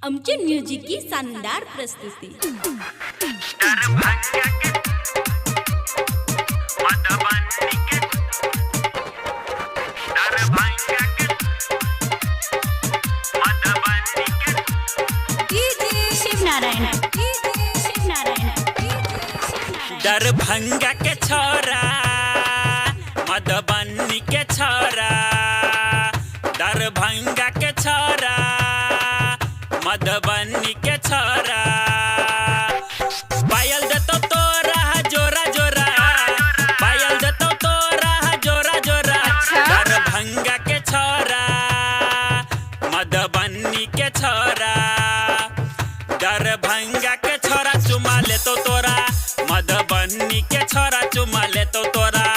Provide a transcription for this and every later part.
अमचूर music की शानदार प्रस्तुति। दरभंगा के छोरा मधुबनी के छोरा, दरभंगा के छोरा मधुबनी के छोरा, पायल देतो तोरा जोरा जोरा, पायल देतो तोरा जोरा जोरा। दरभंगा के छोरा मधुबनी के छोरा, दरभंगा के छोरा चुमा लेतो तोरा, मधुबनी के छोरा चुमा लेतो तोरा,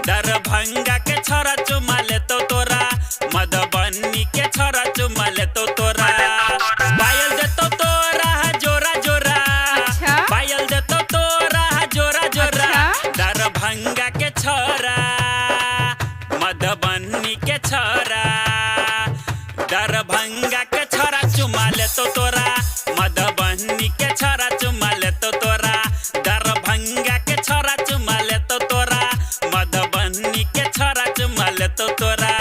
दरभंगा के छोरा चुमा लेतो तोरा, मधुबनी के छोरा चुमा लेतो तोरा। पायल देतो तोरा जोरा जोरा, पायल देतो तोरा जोरा जोरा। दरभंगा के छोरा मधुबनी के छोरा, दरभंगा के छोरा चुमा लेतो तोरा, मधुबनी के छोरा चुमा लेतो तोरा, दरभंगा के छोरा चुमा लेतो तोरा, मधुबनी के छोरा चुमा लेतो तोरा।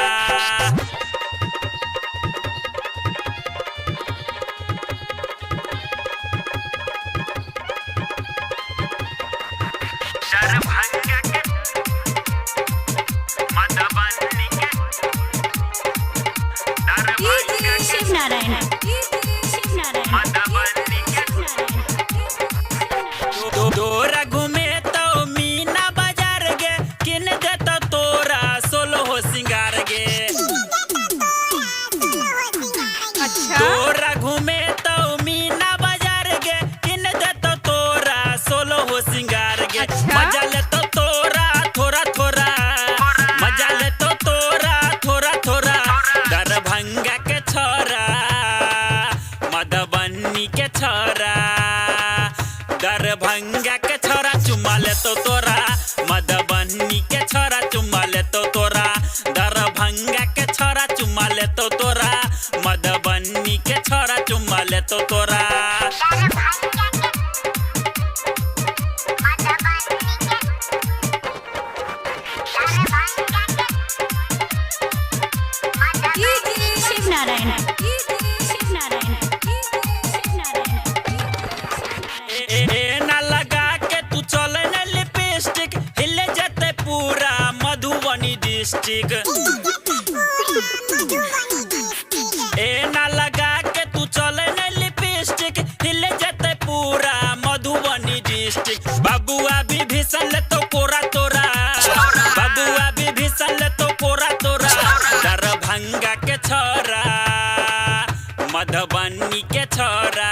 दरभंगा के मधुबनी के तोरा घूमे तो मीना बाजार गे, किन देतो तोरा सोलो हो सिंगार गे। तोरा घूमे तो मीना बाजार गे, किन देतो तोरा सोलो हो सिंगार गे। मजा लेतो तोरा थोड़ा थोड़ा, मजा लेतो तोरा थोड़ा थोड़ा। दरभंगा के छोरा मधुबनी के छोरा, दरभंगा के छोरा चुमा लेतो तोरा, मधुबनी के छोरा चुमा लेतो तोरा, दरभंगा के छोरा चुमा लेतो तोरा, मधुबनी के छोरा चुमा लेतो तोरा। ना लगा के तू चले न लिपस्टिक, हिले जते पूरा मधुबनी डिस्ट्रिक्ट। ना लगा के तू चले न लिपस्टिक, हिले जते पूरा मधुबनी डिस्ट्रिक्ट। बाबुआ भी भीषण तो कोरा तोरा, बाबुआ भी भीषण तो कोरा तोरा। दरभंगा के छोरा मधुबनी के छोरा,